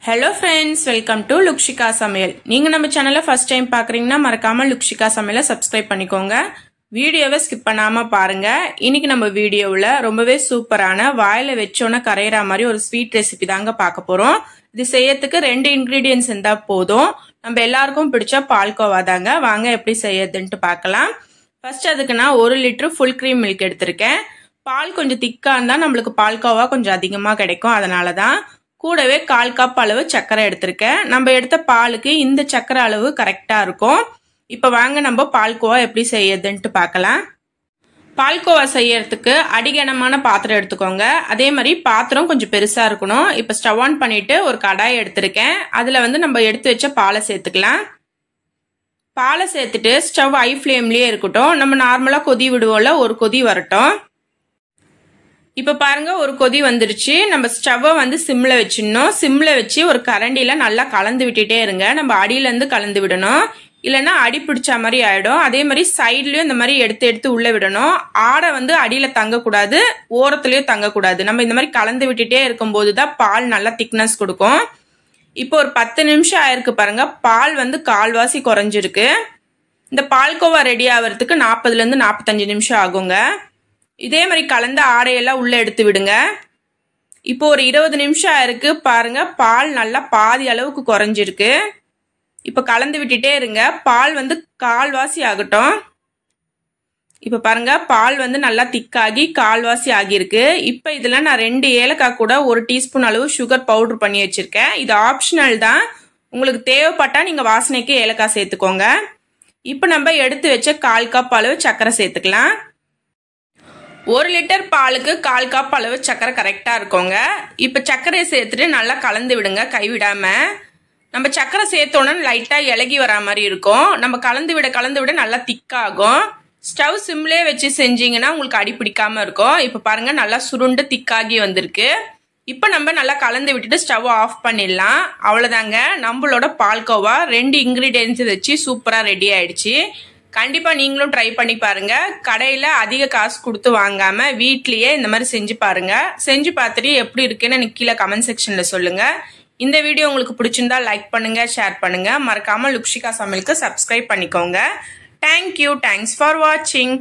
Hello friends, welcome to Lukshika Samayal. நீங்க நம்ம சேனலை first time பார்க்கறீங்கன்னா மறக்காம Lukshika Samayala subscribe பண்ணிக்கோங்க. வீடியோவை skip பண்ணாம பாருங்க. இன்னைக்கு நம்ம வீடியோவுல ரொம்பவே சூப்பரான வாயில வெச்சோன கரையற மாதிரி ஒரு ஸ்வீட் ரெசிபி தாங்க பார்க்க போறோம். இது செய்யறதுக்கு ரெண்டு ingredients இருந்தா போதும். நம்ம எல்லாருக்கும் பிடிச்ச பால்கோவா தாங்க. வாங்க எப்படி செய்யறதுன்னு பார்க்கலாம். First அதுக்கு நான் 1 லிட்டர் full cream milk எடுத்துர்க்கேன். பால் கொஞ்சம் திக்கா இருந்தா நமக்கு பால்கோவா கொஞ்சம் அதிகமா கிடைக்கும். அதனால தான் கூடவே 1/4 கப் அளவு சக்கரை எடுத்துர்க்கேன். நம்ம எடுத்த பாலுக்கு இந்த சக்கரை அளவு கரெக்ட்டா இருக்கும். இப்போ வாங்க நம்ம பால்கோவா எப்படி செய்யறதுன்னு பார்க்கலாம். பால்கோவா செய்யறதுக்கு அடிகனமான பாத்திரம் எடுத்துக்கோங்க. அதே மாதிரி பாத்திரம் கொஞ்சம் பெருசா இருக்கணும். இப்போ ஸ்டவ் ஆன் பண்ணிட்டு ஒரு கடாய் எடுத்துர்க்கேன். அதுல நம்ம எடுத்து வச்ச பாலை சேர்த்துக்கலாம். பாலை சேர்த்துட்டு ஸ்டவ் ஹை ஃப்ளேம்லயே இருக்கட்டும். நம்ம நார்மலா கொதி விடுவோம்ல, ஒரு கொதி வரட்டும். இப்ப பாருங்க ஒரு கொதி வந்துருச்சு. நம்ம ஸ்டவ்வை சிம்ல வச்சிடணும். சிம்ல வச்சு ஒரு கரண்டில நல்லா கலந்து விட்டுட்டே இருங்க. நம்ம அடியில இருந்து கலந்து விடணும், இல்லைன்னா அடி பிடிச்ச மாதிரி ஆயிடும். அதே மாதிரி சைட்லயும் இந்த மாதிரி எடுத்து எடுத்து உள்ள விடணும். ஆடை அடியில தங்கக்கூடாது, ஓரத்துலயும் தங்கக்கூடாது. நம்ம இந்த மாதிரி கலந்து விட்டுட்டே இருக்கும் போதுதான் பால் நல்லா திக்னஸ் கொடுக்கும். இப்போ ஒரு 10 நிமிஷம் ஆயிருக்கு பாருங்க. பால் கால்வாசி குறைஞ்சிருக்கு. இந்த பால்கோவா ரெடி ஆகிறதுக்கு 40ல இருந்து 45 நிமிஷம் ஆகுங்க. இதே மாதிரி கலந்த ஆடையெல்லாம் உள்ள எடுத்து விடுங்க. இப்போ ஒரு 20 நிமிஷம் ஆயிருக்கு பாருங்க. பால் நல்லா பாதி அளவுக்கு குறைஞ்சிருக்கு. இப்ப கலந்து விட்டுட்டே இருங்க. பால் கால்வாசி ஆகட்டும். இப்ப பாருங்க பால் நல்லா திக்காகி கால்வாசி ஆகியிருக்கு. இப்ப இதுல நான் 2 ஏலக்காய் கூட 1 டீஸ்பூன் அளவு சுகர் பவுடர் பண்ணி வச்சிருக்கேன். இது ஆப்ஷனல் தான். உங்களுக்கு தேவைப்பட்டா நீங்க வாசனைக்கு ஏலக்காய் சேர்த்துக்கோங்க. இப்ப நம்ம எடுத்து வச்ச 1/4 கப் அளவு சர்க்கரை சேர்த்துக்கலாம். 1 லிட்டர் பாலுக்கு 1/4 கப் அளவு சக்கரை கரெக்டா இருக்குங்க. இப்ப சர்க்கரையை சேர்த்துட்டு நல்லா கலந்து விடுங்க, கைவிடாம. நம்ம சக்கரை சேர்த்தோன்னு லைட்டா இலகி வரா மாதிரி இருக்கும். நம்ம கலந்து விட நல்லா திக்காகும். ஸ்டவ் சிம்லேயே வச்சு செஞ்சீங்கன்னா உங்களுக்கு அடி பிடிக்காம இருக்கும். இப்ப பாருங்க நல்லா சுருண்டு திக்காகி வந்திருக்கு. இப்ப நம்ம நல்லா கலந்து விட்டுட்டு ஸ்டவ் ஆஃப் பண்ணிடலாம். அவ்வளவுதாங்க, நம்மளோட பால்கோவா 2 இன்கிரீடியன்ஸ் வச்சு சூப்பரா ரெடி ஆயிடுச்சு. கண்டிப்பா நீங்களும் ட்ரை பண்ணி பாருங்க. கடையில அதிக காசு கொடுத்து வாங்காம வீட்லயே இந்த மாதிரி செஞ்சு பாருங்க. செஞ்சு பார்த்துட்டு எப்படி இருக்குன்னு எனக்கு கீழே கமெண்ட் செக்ஷன்ல சொல்லுங்க. இந்த வீடியோ உங்களுக்கு பிடிச்சிருந்தா லைக் பண்ணுங்க, ஷேர் பண்ணுங்க. மறக்காம லுக்ஷிகா சமையலுக்கு சப்ஸ்கிரைப் பண்ணிக்கோங்க. தேங்க்யூ. தேங்க்ஸ் ஃபார் வாட்சிங்.